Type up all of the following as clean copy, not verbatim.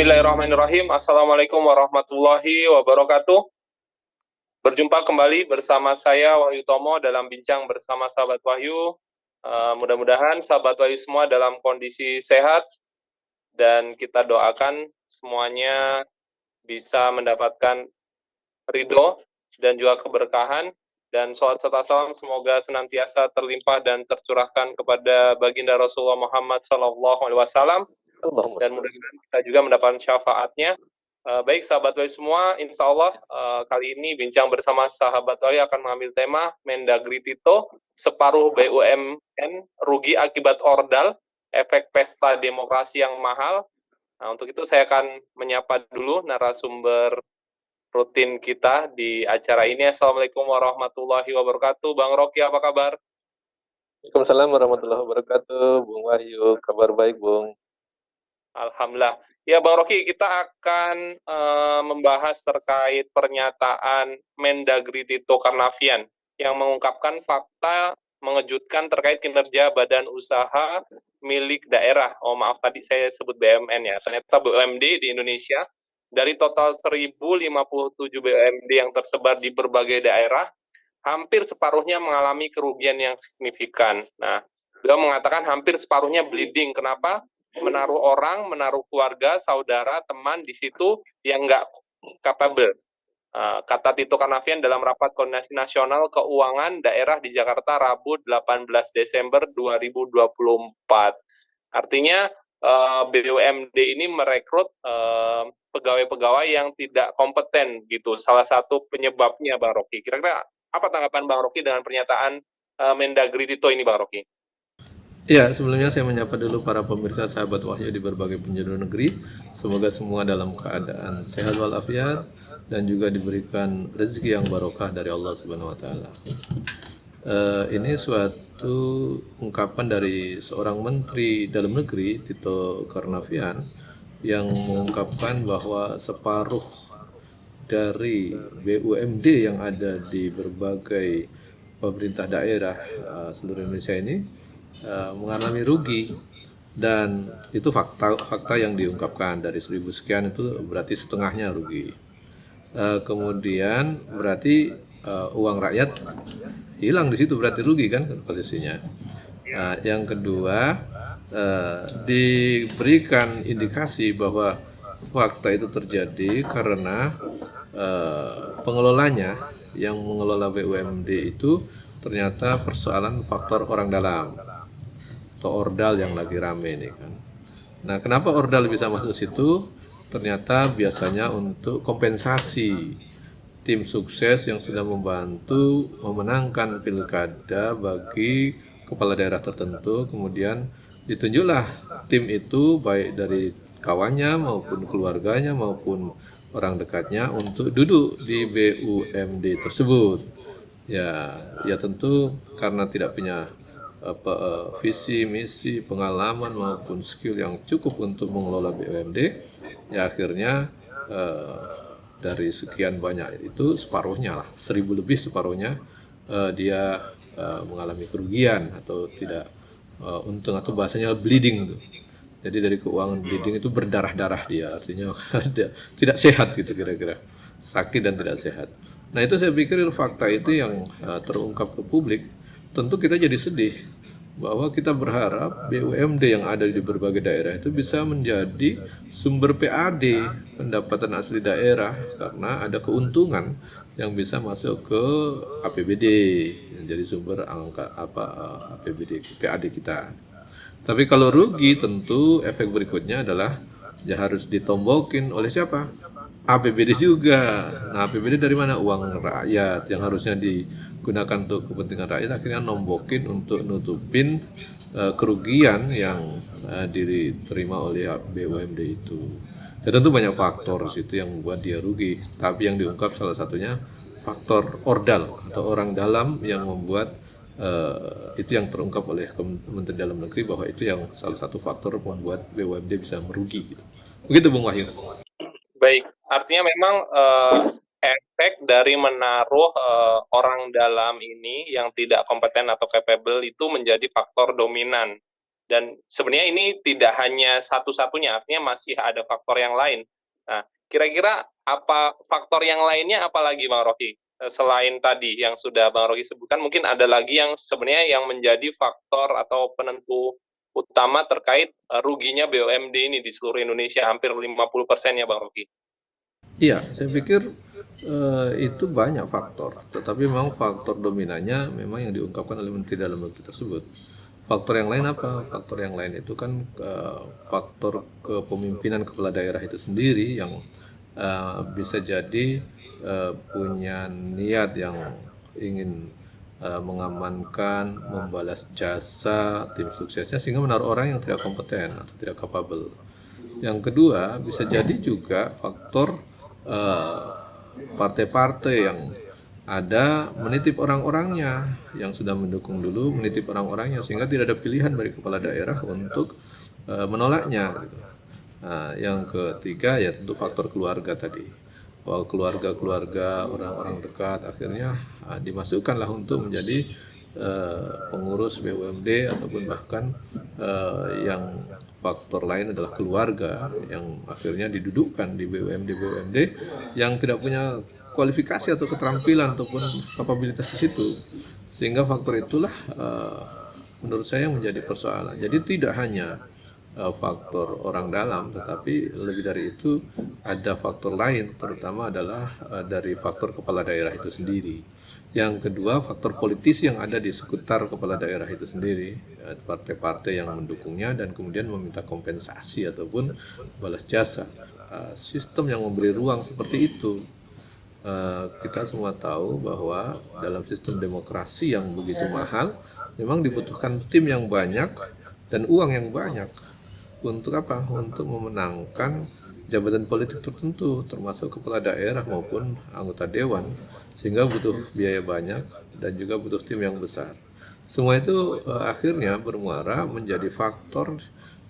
Bismillahirrahmanirrahim. Assalamualaikum warahmatullahi wabarakatuh. Berjumpa kembali bersama saya Wahyu Tomo dalam bincang bersama sahabat Wahyu. Mudah-mudahan sahabat Wahyu semua dalam kondisi sehat dan kita doakan semuanya bisa mendapatkan ridho dan juga keberkahan, dan sholawat serta salam semoga senantiasa terlimpah dan tercurahkan kepada baginda Rasulullah Muhammad SAW, dan mudah-mudahan kita juga mendapatkan syafaatnya. Baik sahabat Wahyu semua, insya Allah kali ini bincang bersama sahabat Wahyu akan mengambil tema Mendagri Tito, separuh BUMN rugi akibat ordal, efek pesta demokrasi yang mahal. Nah, untuk itu saya akan menyapa dulu narasumber rutin kita di acara ini. Assalamualaikum warahmatullahi wabarakatuh. Bang Rocky, apa kabar? Waalaikumsalam warahmatullahi wabarakatuh, Bung Wahyu. Kabar baik, Bung. Alhamdulillah. Ya, Bang Rocky, kita akan membahas terkait pernyataan Mendagri Tito Karnavian yang mengungkapkan fakta mengejutkan terkait kinerja badan usaha milik daerah. Oh, maaf, tadi saya sebut BUMN ya. Ternyata BUMD di Indonesia, dari total 1057 BUMD yang tersebar di berbagai daerah, hampir separuhnya mengalami kerugian yang signifikan. Nah, beliau mengatakan hampir separuhnya bleeding. Kenapa? Menaruh orang, menaruh keluarga, saudara, teman di situ yang nggak capable. Kata Tito Karnavian dalam rapat koordinasi nasional keuangan daerah di Jakarta Rabu 18 Desember 2024. Artinya BUMD ini merekrut pegawai-pegawai yang tidak kompeten gitu. Salah satu penyebabnya, Bang Rocky. Kira-kira apa tanggapan Bang Rocky dengan pernyataan Mendagri Tito ini, Bang Rocky? Ya, sebelumnya saya menyapa dulu para pemirsa sahabat Wahyu di berbagai penjuru negeri. Semoga semua dalam keadaan sehat walafiat dan juga diberikan rezeki yang barokah dari Allah Subhanahu wa taala. Ini suatu ungkapan dari seorang menteri dalam negeri, Tito Karnavian, yang mengungkapkan bahwa separuh dari BUMD yang ada di berbagai pemerintah daerah seluruh Indonesia ini mengalami rugi, dan itu fakta yang diungkapkan. Dari 1000 sekian itu berarti setengahnya rugi. Kemudian berarti uang rakyat hilang di situ, berarti rugi kan posisinya. Yang kedua, diberikan indikasi bahwa fakta itu terjadi karena pengelolanya yang mengelola BUMD itu ternyata persoalan faktor orang dalam atau ordal yang lagi rame ini kan. Nah, kenapa ordal bisa masuk situ? Ternyata biasanya untuk kompensasi tim sukses yang sudah membantu memenangkan pilkada bagi kepala daerah tertentu, kemudian ditunjuklah tim itu baik dari kawannya maupun keluarganya maupun orang dekatnya untuk duduk di BUMD tersebut. Ya tentu karena tidak punya visi, misi, pengalaman maupun skill yang cukup untuk mengelola BUMD, ya akhirnya dari sekian banyak itu separuhnya lah, 1000 lebih separuhnya dia mengalami kerugian atau tidak untung, atau bahasanya bleeding tuh. Jadi dari keuangan bleeding itu berdarah-darah dia, artinya tidak sehat gitu kira-kira, sakit dan tidak sehat. Nah itu saya pikir fakta itu yang terungkap ke publik. Tentu kita jadi sedih bahwa kita berharap BUMD yang ada di berbagai daerah itu bisa menjadi sumber PAD, pendapatan asli daerah, karena ada keuntungan yang bisa masuk ke APBD, menjadi sumber APBD PAD kita. Tapi kalau rugi tentu efek berikutnya adalah ya harus ditombokin oleh siapa? APBD juga. Nah, APBD dari mana? Uang rakyat yang harusnya digunakan untuk kepentingan rakyat akhirnya nombokin untuk nutupin kerugian yang diterima oleh BUMD itu. Ya tentu banyak faktor situ yang membuat dia rugi. Tapi yang diungkap salah satunya faktor ordal atau orang dalam yang membuat itu yang terungkap oleh Kementerian Dalam Negeri, bahwa itu yang salah satu faktor membuat BUMD bisa merugi. Begitu Bung Wahyu. Baik, artinya memang efek dari menaruh orang dalam ini yang tidak kompeten atau capable itu menjadi faktor dominan Dan sebenarnya ini tidak hanya satu-satunya, artinya masih ada faktor yang lain. Nah, kira-kira apa faktor yang lainnya apalagi Bang Rocky? Selain tadi yang sudah Bang Rocky sebutkan, mungkin ada lagi yang sebenarnya yang menjadi faktor atau penentu utama terkait ruginya BUMD ini di seluruh Indonesia, hampir 50% ya Bang Rocky. Iya, saya pikir itu banyak faktor, tetapi memang faktor dominannya memang yang diungkapkan oleh Menteri Dalam Negeri tersebut. Faktor yang lain apa? Faktor yang lain itu kan faktor kepemimpinan kepala daerah itu sendiri yang bisa jadi punya niat yang ingin mengamankan, membalas jasa tim suksesnya sehingga menaruh orang yang tidak kompeten atau tidak capable. Yang kedua, bisa jadi juga faktor partai-partai yang ada menitip orang-orangnya yang sudah mendukung dulu, menitip orang-orangnya sehingga tidak ada pilihan dari kepala daerah untuk menolaknya. Gitu. Nah, yang ketiga ya tentu faktor keluarga tadi. Bahwa keluarga-keluarga orang-orang dekat akhirnya dimasukkanlah untuk menjadi pengurus BUMD ataupun bahkan yang faktor lain adalah keluarga yang akhirnya didudukkan di BUMD yang tidak punya kualifikasi atau keterampilan ataupun kapabilitas di situ, sehingga faktor itulah menurut saya menjadi persoalan. Jadi tidak hanya faktor orang dalam, tetapi lebih dari itu ada faktor lain, terutama adalah dari faktor kepala daerah itu sendiri. Yang kedua, faktor politis yang ada di sekitar kepala daerah itu sendiri, partai-partai yang mendukungnya dan kemudian meminta kompensasi ataupun balas jasa. Sistem yang memberi ruang seperti itu, kita semua tahu bahwa dalam sistem demokrasi yang begitu mahal, memang dibutuhkan tim yang banyak dan uang yang banyak. Untuk apa? Untuk memenangkan jabatan politik tertentu, termasuk kepala daerah maupun anggota dewan, sehingga butuh biaya banyak dan juga butuh tim yang besar. Semua itu akhirnya bermuara menjadi faktor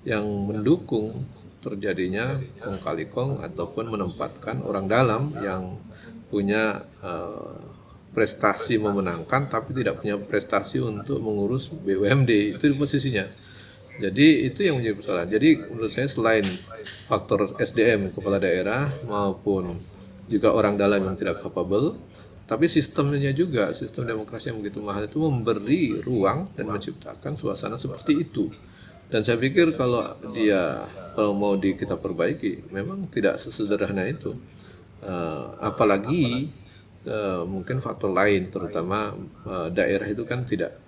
yang mendukung terjadinya kong kali kong ataupun menempatkan orang dalam yang punya prestasi memenangkan tapi tidak punya prestasi untuk mengurus BUMD, itu posisinya. Jadi itu yang menjadi persoalan. Jadi menurut saya selain faktor SDM kepala daerah maupun juga orang dalam yang tidak capable, tapi sistemnya juga, sistem demokrasi yang begitu mahal itu memberi ruang dan menciptakan suasana seperti itu. Dan saya pikir kalau mau kita perbaiki, memang tidak sesederhana itu. Apalagi mungkin faktor lain, terutama daerah itu kan tidak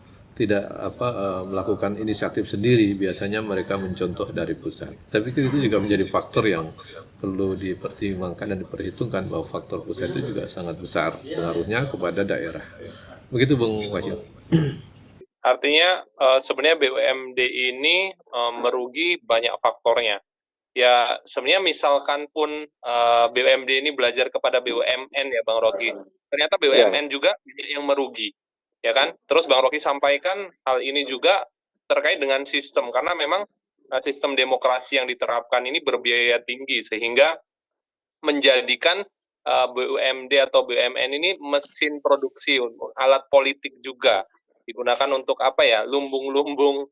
melakukan inisiatif sendiri, biasanya mereka mencontoh dari pusat. Saya pikir itu juga menjadi faktor yang perlu dipertimbangkan dan diperhitungkan, bahwa faktor pusat itu juga sangat besar pengaruhnya kepada daerah. Begitu Bung Wahyu. Artinya sebenarnya BUMD ini merugi banyak faktornya. Ya sebenarnya misalkan pun BUMD ini belajar kepada BUMN ya Bang Rocky, ternyata BUMN juga yang merugi, ya kan? Terus Bang Rocky sampaikan hal ini juga terkait dengan sistem, karena memang sistem demokrasi yang diterapkan ini berbiaya tinggi sehingga menjadikan BUMD atau BUMN ini mesin produksi, alat politik juga digunakan untuk apa ya, lumbung-lumbung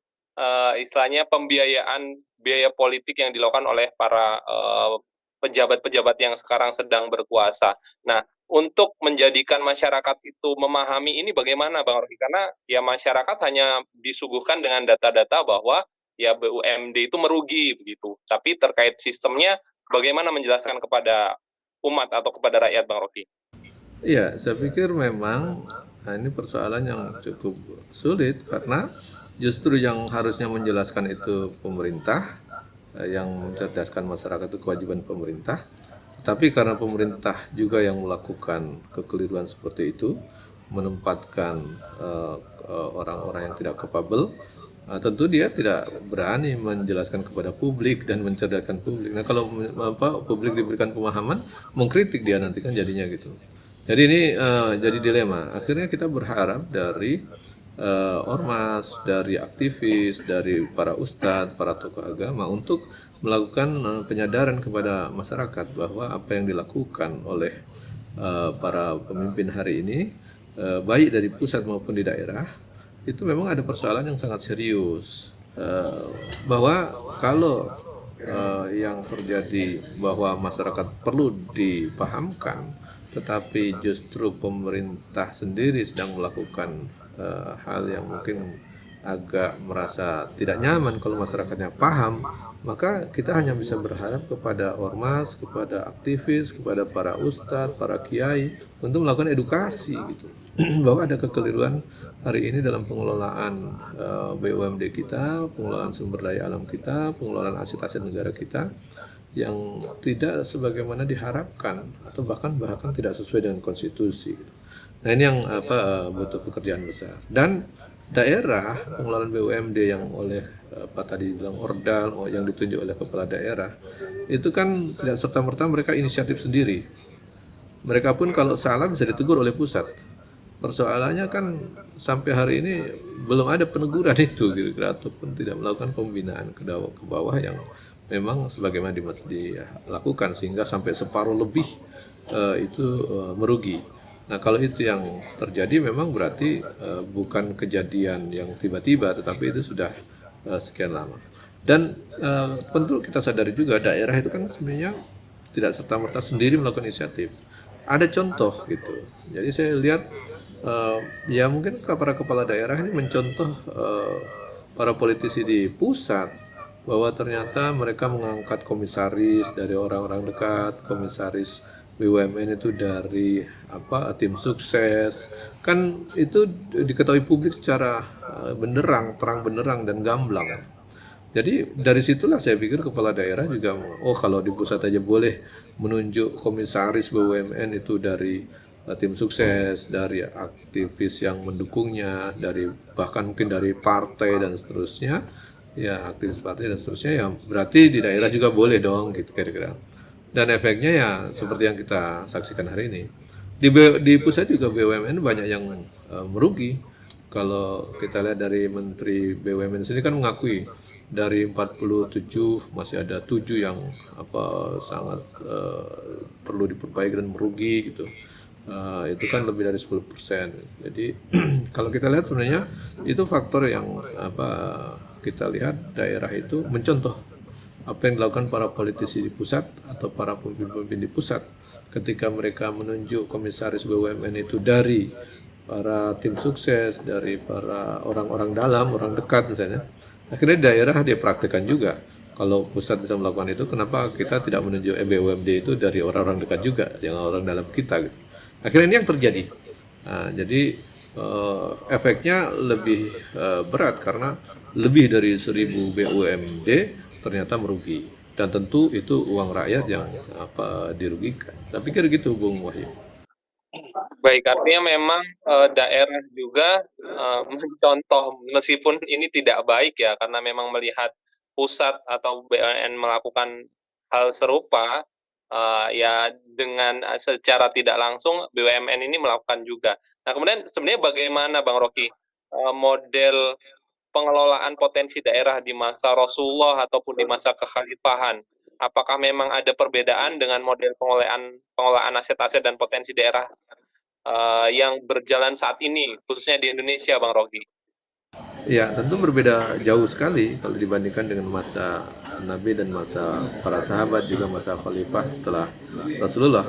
istilahnya pembiayaan biaya politik yang dilakukan oleh para pejabat-pejabat yang sekarang sedang berkuasa. Nah, untuk menjadikan masyarakat itu memahami ini bagaimana Bang Rocky? Karena ya masyarakat hanya disuguhkan dengan data-data bahwa ya BUMD itu merugi begitu. Tapi terkait sistemnya bagaimana menjelaskan kepada umat atau kepada rakyat Bang Rocky? Iya, saya pikir memang ini persoalan yang cukup sulit karena justru yang harusnya menjelaskan itu pemerintah, yang mencerdaskan masyarakat itu kewajiban pemerintah. Tapi karena pemerintah juga yang melakukan kekeliruan seperti itu, menempatkan orang-orang yang tidak capable, tentu dia tidak berani menjelaskan kepada publik dan mencerdaskan publik. Nah kalau publik diberikan pemahaman, mengkritik dia nanti kan jadinya gitu. Jadi ini jadi dilema. Akhirnya kita berharap dari ormas, dari aktivis, dari para ustadz, para tokoh agama untuk melakukan penyadaran kepada masyarakat bahwa apa yang dilakukan oleh para pemimpin hari ini, baik dari pusat maupun di daerah, itu memang ada persoalan yang sangat serius. eh, bahwa kalau yang terjadi bahwa masyarakat perlu dipahamkan, tetapi justru pemerintah sendiri sedang melakukan hal yang mungkin agak merasa tidak nyaman kalau masyarakatnya paham, maka kita hanya bisa berharap kepada ormas, kepada aktivis, kepada para ustadz, para kiai untuk melakukan edukasi gitu. Bahwa ada kekeliruan hari ini dalam pengelolaan BUMD kita, pengelolaan sumber daya alam kita, pengelolaan aset-aset negara kita yang tidak sebagaimana diharapkan atau bahkan tidak sesuai dengan konstitusi. Nah, ini yang butuh pekerjaan besar. Dan daerah pengelolaan BUMD yang oleh tadi bilang ordal yang ditunjuk oleh kepala daerah itu kan tidak serta-merta mereka inisiatif sendiri. Mereka pun kalau salah bisa ditegur oleh pusat. Persoalannya kan sampai hari ini belum ada peneguran itu kira-kira, ataupun tidak melakukan pembinaan ke bawah yang memang sebagaimana dilakukan, sehingga sampai separuh lebih itu merugi. Nah, kalau itu yang terjadi memang berarti bukan kejadian yang tiba-tiba, tetapi itu sudah sekian lama. Dan tentu kita sadari juga daerah itu kan sebenarnya tidak serta-merta sendiri melakukan inisiatif. Ada contoh gitu. Jadi saya lihat ya mungkin para kepala daerah ini mencontoh para politisi di pusat, bahwa ternyata mereka mengangkat komisaris dari orang-orang dekat, komisaris BUMN itu dari tim sukses, kan itu diketahui publik secara terang benderang dan gamblang. Jadi dari situlah saya pikir kepala daerah juga, kalau di pusat aja boleh menunjuk komisaris BUMN itu dari tim sukses, dari aktivis yang mendukungnya, dari bahkan mungkin dari partai dan seterusnya, ya aktivis partai dan seterusnya, ya berarti di daerah juga boleh dong gitu kira-kira. Dan efeknya ya seperti yang kita saksikan hari ini. Di pusat juga BUMN banyak yang merugi. Kalau kita lihat dari Menteri BUMN sini kan mengakui dari 47 masih ada 7 yang sangat perlu diperbaiki dan merugi gitu. Itu kan lebih dari 10%. Jadi kalau kita lihat sebenarnya itu faktor yang kita lihat daerah itu mencontoh apa yang dilakukan para politisi di pusat atau para pemimpin-pemimpin di pusat ketika mereka menunjuk komisaris BUMN itu dari para tim sukses, dari para orang-orang dalam, orang dekat misalnya. Akhirnya daerah dia praktekkan juga. Kalau pusat bisa melakukan itu, kenapa kita tidak menunjuk BUMD itu dari orang-orang dekat juga, yang orang dalam kita gitu. Akhirnya ini yang terjadi. Nah, jadi efeknya lebih berat karena lebih dari 1000 BUMD ternyata merugi, dan tentu itu uang rakyat yang dirugikan. Tapi kira gitu Bung Wahyu. Baik, artinya memang daerah juga mencontoh, meskipun ini tidak baik ya, karena memang melihat pusat atau BUMN melakukan hal serupa, ya dengan secara tidak langsung BUMN ini melakukan juga. Nah, kemudian sebenarnya bagaimana Bang Rocky model pengelolaan potensi daerah di masa Rasulullah ataupun di masa kekhalifahan? Apakah memang ada perbedaan dengan model pengelolaan aset-aset dan potensi daerah yang berjalan saat ini, khususnya di Indonesia, Bang Rocky? Ya, tentu berbeda jauh sekali kalau dibandingkan dengan masa Nabi dan masa para sahabat, juga masa khalifah setelah Rasulullah.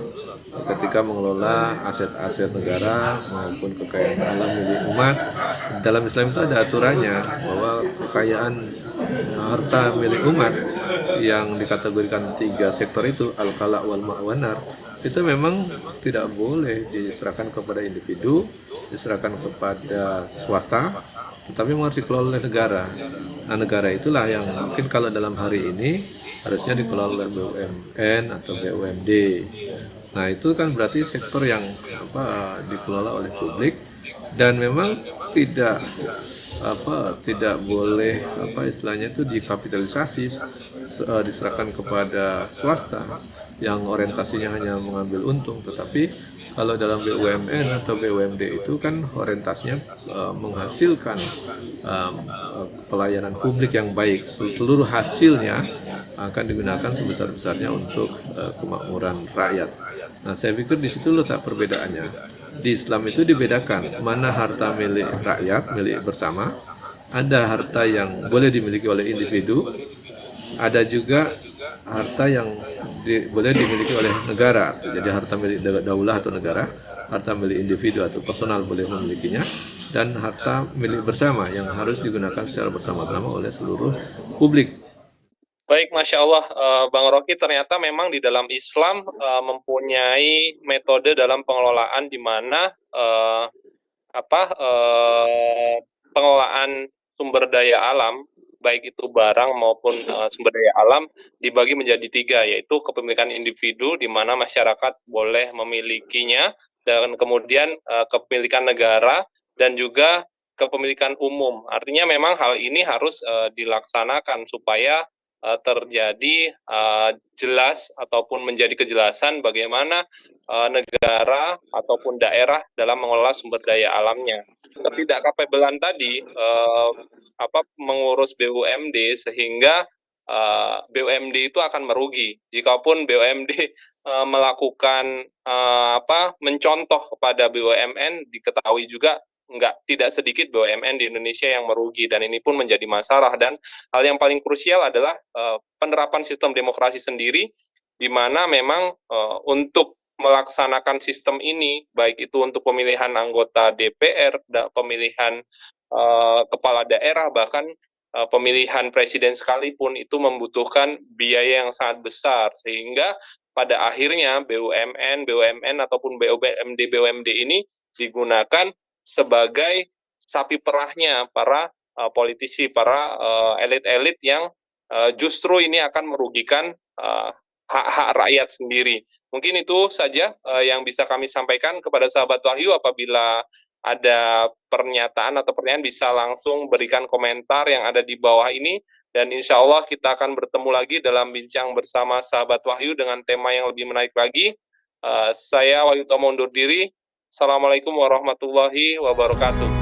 Ketika mengelola aset-aset negara maupun kekayaan alam milik umat, dalam Islam itu ada aturannya bahwa kekayaan harta milik umat yang dikategorikan 3 sektor itu, al-khala wal ma'wanar, itu memang tidak boleh diserahkan kepada individu, diserahkan kepada swasta, tetapi harus dikelola oleh negara. Nah, negara itulah yang mungkin kalau dalam hari ini harusnya dikelola oleh BUMN atau BUMD. Nah, itu kan berarti sektor yang dikelola oleh publik, dan memang tidak boleh istilahnya itu dikapitalisasi, diserahkan kepada swasta yang orientasinya hanya mengambil untung. Tetapi kalau dalam BUMN atau BUMD itu kan orientasinya menghasilkan pelayanan publik yang baik. Seluruh hasilnya akan digunakan sebesar-besarnya untuk kemakmuran rakyat. Nah, saya pikir di situ letak perbedaannya. Di Islam itu dibedakan mana harta milik rakyat, milik bersama, Ada harta yang boleh dimiliki oleh individu, ada juga harta yang boleh dimiliki oleh negara. Jadi harta milik daulah atau negara, harta milik individu atau personal boleh memilikinya, dan harta milik bersama yang harus digunakan secara bersama-sama oleh seluruh publik. Baik, Masya Allah, Bang Rocky, ternyata memang di dalam Islam mempunyai metode dalam pengelolaan di mana pengelolaan sumber daya alam, baik itu barang maupun sumber daya alam, dibagi menjadi tiga, yaitu kepemilikan individu, di mana masyarakat boleh memilikinya, dan kemudian kepemilikan negara, dan juga kepemilikan umum. Artinya memang hal ini harus dilaksanakan supaya terjadi jelas ataupun menjadi kejelasan bagaimana negara ataupun daerah dalam mengelola sumber daya alamnya. Ketidakkapabelan tadi mengurus BUMD sehingga BUMD itu akan merugi. Jikapun BUMD melakukan mencontoh kepada BUMN, diketahui juga tidak sedikit BUMN di Indonesia yang merugi, dan ini pun menjadi masalah. Dan hal yang paling krusial adalah penerapan sistem demokrasi sendiri, di mana memang untuk melaksanakan sistem ini, baik itu untuk pemilihan anggota DPR, pemilihan kepala daerah, bahkan pemilihan presiden sekalipun, itu membutuhkan biaya yang sangat besar, sehingga pada akhirnya BUMN ataupun BUMD ini digunakan sebagai sapi perahnya para politisi, para elit-elit yang justru ini akan merugikan hak-hak rakyat sendiri. Mungkin itu saja yang bisa kami sampaikan kepada sahabat Wahyu. Apabila ada pernyataan atau pertanyaan, bisa langsung berikan komentar yang ada di bawah ini. Dan insya Allah kita akan bertemu lagi dalam bincang bersama sahabat Wahyu dengan tema yang lebih menarik lagi. Saya Wahyu Tomo undur diri. Assalamualaikum warahmatullahi wabarakatuh.